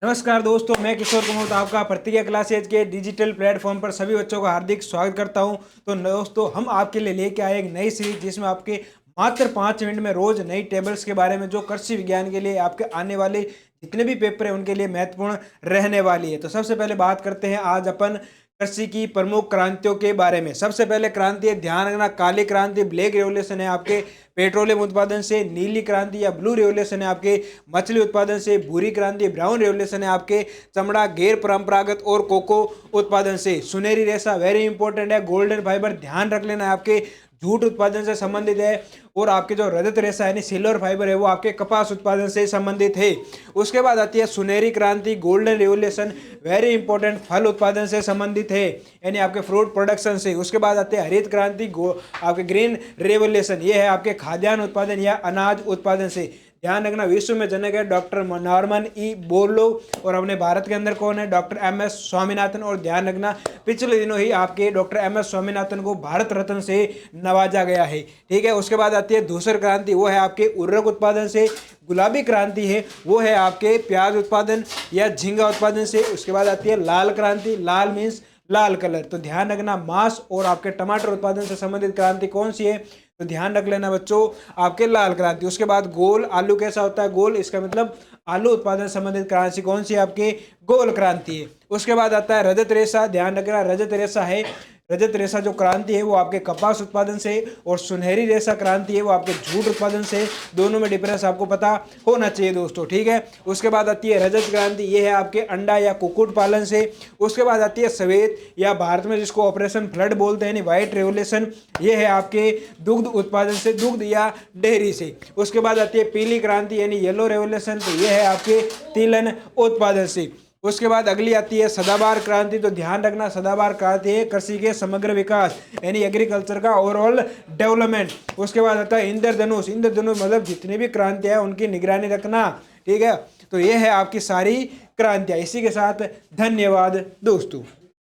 नमस्कार दोस्तों, मैं किशोर कुमार आपका प्रतिज्ञा क्लासेज के डिजिटल प्लेटफॉर्म पर सभी बच्चों का हार्दिक स्वागत करता हूं। तो दोस्तों, हम आपके लिए लेके आए एक नई सीरीज जिसमें आपके मात्र 5 मिनट में रोज नई टेबल्स के बारे में जो कृषि विज्ञान के लिए आपके आने वाले जितने भी पेपर हैं उनके लिए महत्वपूर्ण रहने वाली है। तो सबसे पहले बात करते हैं आज अपन कृषि की प्रमुख क्रांतियों के बारे में। सबसे पहले क्रांति है, ध्यान रखना, काली क्रांति ब्लैक रेवोल्यूशन है आपके पेट्रोलियम उत्पादन से। नीली क्रांति या ब्लू रेवोल्यूशन है आपके मछली उत्पादन से। भूरी क्रांति ब्राउन रेवोल्यूशन है आपके चमड़ा, गैर परंपरागत और कोको उत्पादन से। सुनहरी रेशा वेरी इंपॉर्टेंट है, गोल्डन फाइबर ध्यान रख लेना है, आपके जूट उत्पादन से संबंधित है। और आपके जो रजत रेशा यानी सिल्वर फाइबर है वो आपके कपास उत्पादन से संबंधित है। उसके बाद आती है सुनहरी क्रांति गोल्डन रेवोल्यूशन, वेरी इंपॉर्टेंट, फल उत्पादन से संबंधित है यानी आपके फ्रूट प्रोडक्शन से। उसके बाद आते हैं हरित क्रांति आपके ग्रीन रेवोल्यूशन, ये है आपके खाद्यान्न उत्पादन या अनाज उत्पादन से। ध्यान रखना, विश्व में जनक है डॉक्टर नॉर्मन ई बोरलॉग और अपने भारत के अंदर कौन है, डॉक्टर एम एस स्वामीनाथन। और ध्यान रखना, पिछले दिनों ही आपके डॉक्टर एम एस स्वामीनाथन को भारत रत्न से नवाजा गया है। ठीक है। उसके बाद आती है धूसर क्रांति, वो है आपके उर्वरक उत्पादन से। गुलाबी क्रांति है वो है आपके प्याज उत्पादन या झींगा उत्पादन से। उसके बाद आती है लाल क्रांति, लाल मीन्स लाल कलर। तो ध्यान रखना, मांस और आपके टमाटर उत्पादन से संबंधित क्रांति कौन सी है, तो ध्यान रख लेना बच्चों, आपके लाल क्रांति। उसके बाद गोल, आलू कैसा होता है गोल, इसका मतलब आलू उत्पादन संबंधित क्रांति कौन सी है, आपके गोल क्रांति है। उसके बाद आता है रजत रेशा, ध्यान रखना, रजत रेशा है, रजत रेशा जो क्रांति है वो आपके कपास उत्पादन से। और सुनहरी रेशा क्रांति है वो आपके जूट उत्पादन से। दोनों में डिफरेंस आपको पता होना चाहिए दोस्तों। ठीक है। उसके बाद आती है रजत क्रांति, ये है आपके अंडा या कुक्कुट पालन से। उसके बाद आती है सफेद या भारत में जिसको ऑपरेशन फ्लड बोलते हैं यानी व्हाइट रेवोल्यूशन, ये है आपके दुग्ध उत्पादन से, दुग्ध या डेयरी से। उसके बाद आती है पीली क्रांति यानी येलो रेवोल्यूशन, तो ये है आपके तिलहन उत्पादन से। उसके बाद अगली आती है सदाबहार क्रांति। तो ध्यान रखना, सदाबहार क्रांति है कृषि के समग्र विकास यानी एग्रीकल्चर का ओवरऑल डेवलपमेंट। उसके बाद आता है इंद्रधनुष, इंद्रधनुष मतलब जितनी भी क्रांतियां हैं उनकी निगरानी रखना। ठीक है। तो ये है आपकी सारी क्रांतियां। इसी के साथ धन्यवाद दोस्तों।